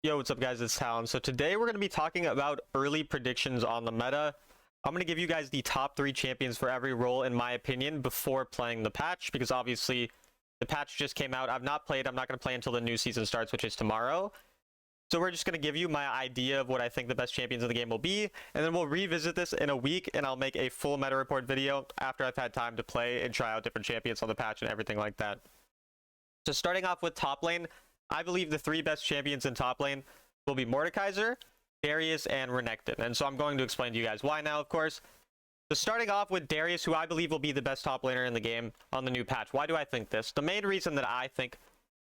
Yo, what's up guys, it's Talon. So today we're going to be talking about early predictions on the meta. I'm going to give you guys the top 3 champions for every role in my opinion before playing the patch, because obviously the patch just came out. I've not played, I'm not going to play until the new season starts, which is tomorrow. So we're just going to give you my idea of what I think the best champions in the game will be, and then we'll revisit this in a week and I'll make a full meta report video after I've had time to play and try out different champions on the patch and everything like that. So starting off with top lane, I believe the 3 best champions in top lane will be Mordekaiser, Darius, and Renekton. And so I'm going to explain to you guys why now, of course. So starting off with Darius, who I believe will be the best top laner in the game on the new patch. Why do I think this? The main reason that I think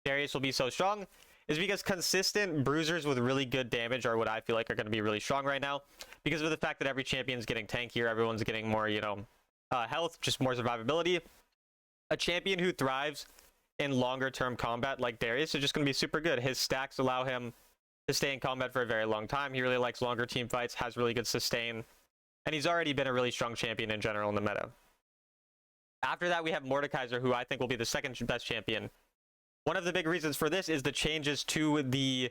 Darius will be so strong is because consistent bruisers with really good damage are what I feel like are going to be really strong right now. Because of the fact that every champion's getting tankier, everyone's getting more, health, just more survivability. A champion who thrives in longer term combat like Darius is just going to be super good. His stacks allow him to stay in combat for a very long time. He really likes longer team fights, has really good sustain, and he's already been a really strong champion in general in the meta. After that, we have Mordekaiser, who I think will be the second best champion. One of the big reasons for this is the changes to the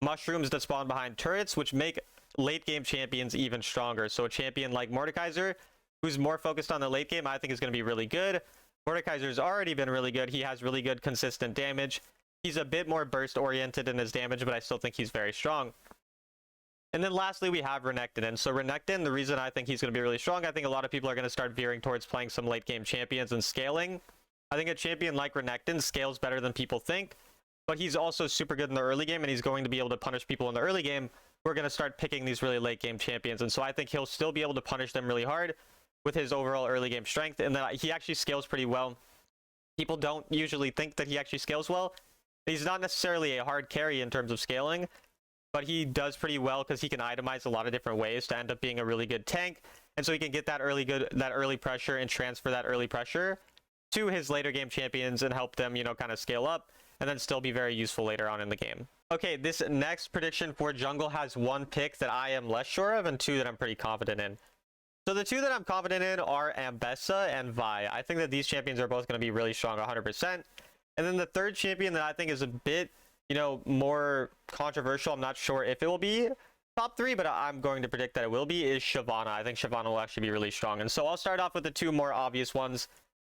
mushrooms that spawn behind turrets, which make late game champions even stronger. So a champion like Mordekaiser, who's more focused on the late game, I think is going to be really good. Mordekaiser's already been really good. He has really good consistent damage. He's a bit more burst oriented in his damage, but I still think he's very strong. And then lastly, we have Renekton. And so Renekton, the reason I think he's going to be really strong, I think a lot of people are going to start veering towards playing some late game champions and scaling. I think a champion like Renekton scales better than people think, but he's also super good in the early game, and he's going to be able to punish people in the early game. We're going to start picking these really late game champions. And so I think he'll still be able to punish them really hard with his overall early game strength, and that he actually scales pretty well. People don't usually think that he actually scales well. He's not necessarily a hard carry in terms of scaling, but he does pretty well because he can itemize a lot of different ways to end up being a really good tank, and so he can get that early pressure and transfer that early pressure to his later game champions and help them, kind of scale up and then still be very useful later on in the game. Okay, this next prediction for jungle has 1 pick that I am less sure of and 2 that I'm pretty confident in. So the 2 that I'm confident in are Ambessa and Vi. I think that these champions are both going to be really strong 100%. And then the third champion that I think is a bit, more controversial, I'm not sure if it will be top 3, but I'm going to predict that it will be, is Shyvana. I think Shyvana will actually be really strong. And so I'll start off with the 2 more obvious ones.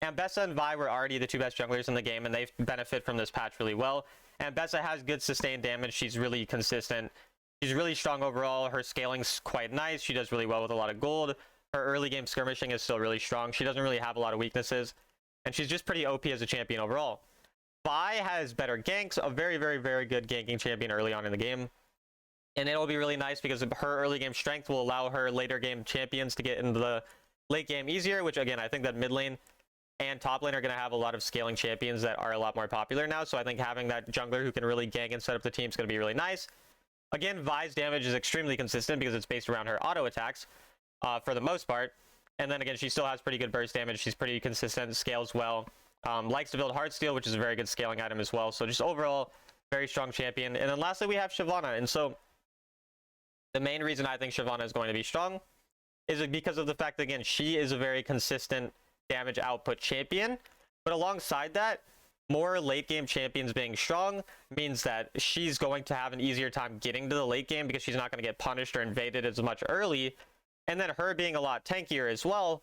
Ambessa and Vi were already the 2 best junglers in the game, and they benefit from this patch really well. Ambessa has good sustained damage. She's really consistent. She's really strong overall. Her scaling's quite nice. She does really well with a lot of gold. Her early game skirmishing is still really strong. She doesn't really have a lot of weaknesses, and she's just pretty OP as a champion overall. Vi has better ganks, a very, very, very good ganking champion early on in the game. And it'll be really nice because her early game strength will allow her later game champions to get into the late game easier, which again, I think that mid lane and top lane are going to have a lot of scaling champions that are a lot more popular now. So I think having that jungler who can really gank and set up the team is going to be really nice. Again, Vi's damage is extremely consistent because it's based around her auto attacks for the most part. And then again, she still has pretty good burst damage. She's pretty consistent, scales well. Likes to build Heartsteel, which is a very good scaling item as well. So just overall, very strong champion. And then lastly, we have Shyvana. And so the main reason I think Shyvana is going to be strong is because of the fact that, again, she is a very consistent damage output champion. But alongside that, more late game champions being strong means that she's going to have an easier time getting to the late game because she's not going to get punished or invaded as much early. And then her being a lot tankier as well,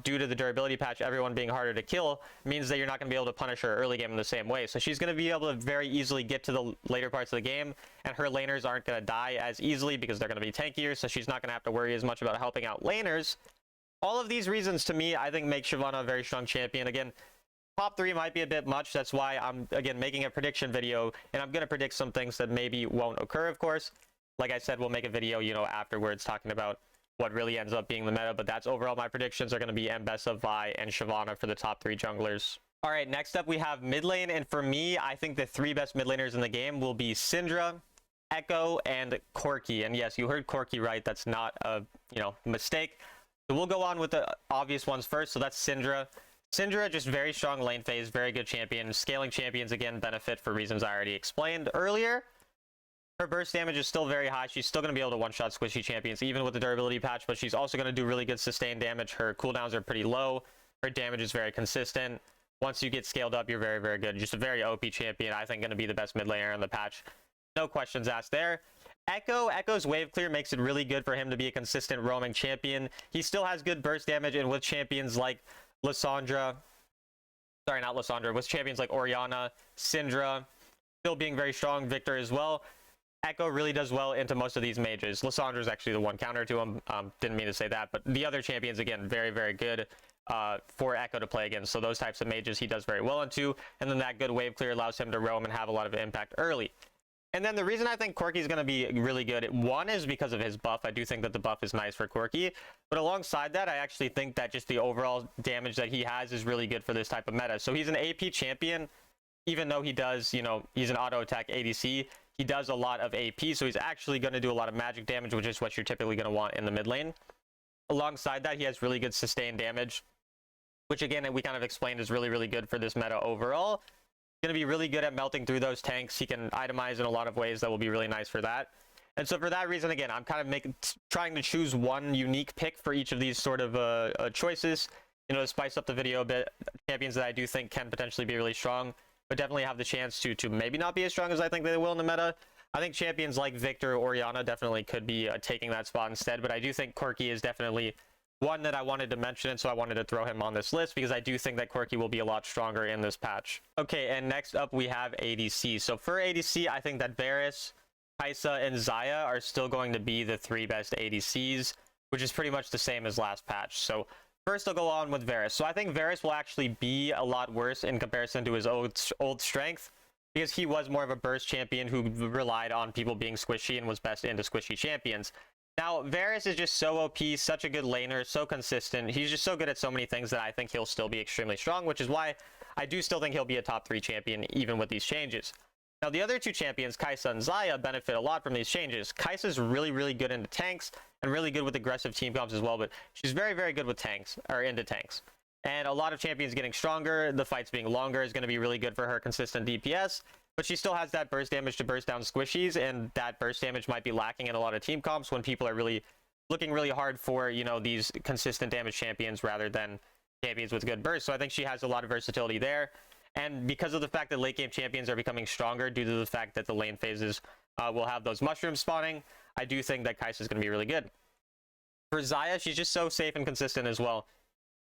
due to the durability patch, everyone being harder to kill, means that you're not going to be able to punish her early game in the same way. So she's going to be able to very easily get to the later parts of the game, and her laners aren't going to die as easily because they're going to be tankier, so she's not going to have to worry as much about helping out laners. All of these reasons, to me, I think make Shyvana a very strong champion. Again, top 3 might be a bit much. That's why I'm, again, making a prediction video, and I'm going to predict some things that maybe won't occur, of course. Like I said, we'll make a video, afterwards talking about what really ends up being the meta, but that's overall my predictions are going to be Ambessa, Vi, and Shyvana for the top 3 junglers. All right, next up we have mid lane, and for me, I think the 3 best mid laners in the game will be Syndra, Echo, and Corki. And yes, you heard Corki right. That's not a, mistake. So we'll go on with the obvious ones first. So that's Syndra. Syndra, just very strong lane phase, very good champion. Scaling champions, again, benefit for reasons I already explained earlier. Her burst damage is still very high. She's still going to be able to one-shot squishy champions, even with the durability patch, but she's also going to do really good sustained damage. Her cooldowns are pretty low. Her damage is very consistent. Once you get scaled up, you're very, very good. Just a very OP champion. I think going to be the best mid laner in the patch. No questions asked there. Echo's wave clear makes it really good for him to be a consistent roaming champion. He still has good burst damage, and with champions like Lissandra, sorry, not Lissandra, with champions like Orianna, Syndra, still being very strong, Victor as well, Echo really does well into most of these mages. Lissandra is actually the one counter to him. Didn't mean to say that, but the other champions, again, very, very good for Echo to play against. So those types of mages he does very well into, and then that good wave clear allows him to roam and have a lot of impact early. And then the reason I think Corki is going to be really good, one is because of his buff. I do think that the buff is nice for Corki. But alongside that, I actually think that just the overall damage that he has is really good for this type of meta. So he's an AP champion, even though he does, you know, he's an auto attack ADC. He does a lot of AP, so he's actually going to do a lot of magic damage, which is what you're typically going to want in the mid lane. Alongside that, he has really good sustained damage, which again, we kind of explained is really, really good for this meta overall. Going to be really good at melting through those tanks. He can itemize in a lot of ways that will be really nice for that. And so for that reason, again, I'm kind of trying to choose one unique pick for each of these sort of choices, you know, to spice up the video a bit. Champions that I do think can potentially be really strong, but definitely have the chance to maybe not be as strong as I think they will in the meta. I think champions like Victor or Orianna definitely could be taking that spot instead, but I do think Corki is definitely one that I wanted to mention, and so I wanted to throw him on this list because I do think that Corki will be a lot stronger in this patch. Okay, and next up we have ADC. So for ADC, I think that Varus, Kai'Sa, and Xayah are still going to be the 3 best ADCs, which is pretty much the same as last patch. So first I'll go on with Varus. So I think Varus will actually be a lot worse in comparison to his old strength, because he was more of a burst champion who relied on people being squishy and was best into squishy champions. Now, Varus is just so OP, such a good laner, so consistent. He's just so good at so many things that I think he'll still be extremely strong, which is why I do still think he'll be a top 3 champion even with these changes. Now, the other 2 champions, Kai'Sa and Xayah, benefit a lot from these changes. Kai'Sa's really, really good into tanks and really good with aggressive team comps as well, but she's very, very good with tanks, or into tanks. And a lot of champions getting stronger, the fights being longer is going to be really good for her consistent DPS. But she still has that burst damage to burst down squishies, and that burst damage might be lacking in a lot of team comps when people are really looking really hard for, you know, these consistent damage champions rather than champions with good burst. So I think she has a lot of versatility there. And because of the fact that late game champions are becoming stronger due to the fact that the lane phases will have those mushrooms spawning, I do think that Kai'Sa is going to be really good. For Xayah, she's just so safe and consistent as well.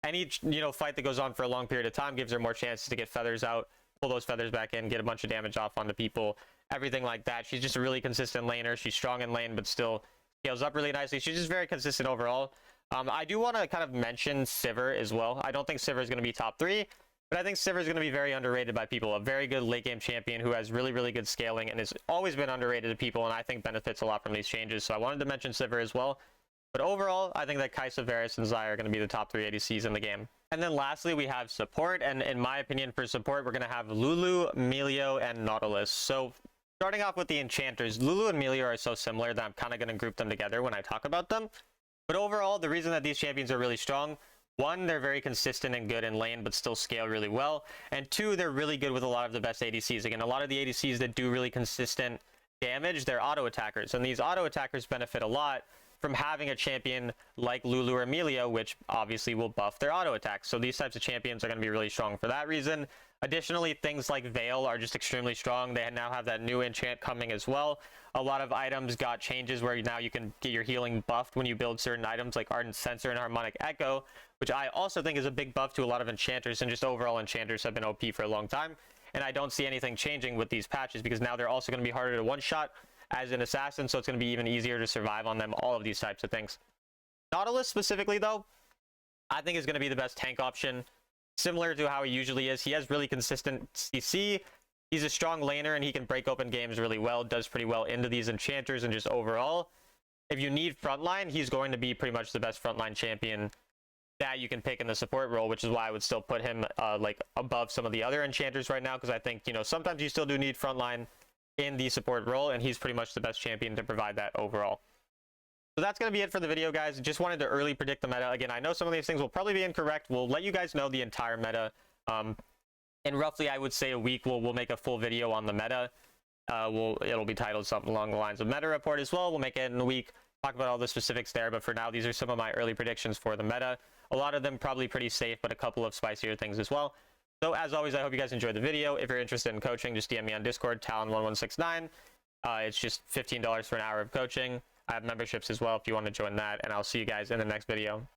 Any, you know, fight that goes on for a long period of time gives her more chances to get feathers out, pull those feathers back in, get a bunch of damage off onto people, everything like that. She's just a really consistent laner. She's strong in lane, but still scales up really nicely. She's just very consistent overall. I do want to kind of mention Sivir as well. I don't think Sivir is going to be top 3, but I think Sivir is going to be very underrated by people. A very good late game champion who has really, really good scaling and has always been underrated to people, and I think benefits a lot from these changes. So I wanted to mention Sivir as well. But overall, I think that Kai'Sa, Varus, and Xayah are going to be the top 3 ADCs in the game. And then lastly, we have support. And in my opinion, for support, we're going to have Lulu, Milio, and Nautilus. So starting off with the enchanters, Lulu and Milio are so similar that I'm kind of going to group them together when I talk about them. But overall, the reason that these champions are really strong, 1, they're very consistent and good in lane, but still scale really well. And 2, they're really good with a lot of the best ADCs. Again, a lot of the ADCs that do really consistent damage, they're auto attackers. And these auto attackers benefit a lot from having a champion like Lulu or Milio, which obviously will buff their auto attacks. So these types of champions are going to be really strong for that reason. Additionally, things like Veil are just extremely strong. They now have that new enchant coming as well. A lot of items got changes where now you can get your healing buffed when you build certain items like Ardent Censer and Harmonic Echo, which I also think is a big buff to a lot of enchanters, and just overall enchanters have been OP for a long time. And I don't see anything changing with these patches because now they're also going to be harder to one-shot as an assassin, so it's going to be even easier to survive on them, all of these types of things. Nautilus specifically, though, I think is going to be the best tank option, similar to how he usually is. He has really consistent CC. He's a strong laner, and he can break open games really well, does pretty well into these enchanters, and just overall, if you need frontline, he's going to be pretty much the best frontline champion that you can pick in the support role, which is why I would still put him like above some of the other enchanters right now, because I think, you know, sometimes you still do need frontline in the support role, and he's pretty much the best champion to provide that overall. So that's going to be it for the video, guys. Just wanted to early predict the meta. Again, I know some of these things will probably be incorrect. We'll let you guys know the entire meta. In roughly, I would say a week, we'll make a full video on the meta. It'll be titled something along the lines of Meta Report as well. We'll make it in a week, talk about all the specifics there. But for now, these are some of my early predictions for the meta. A lot of them probably pretty safe, but a couple of spicier things as well. So as always, I hope you guys enjoyed the video. If you're interested in coaching, just DM me on Discord, Talon1169. It's just $15 for an hour of coaching. I have memberships as well if you want to join that, and I'll see you guys in the next video.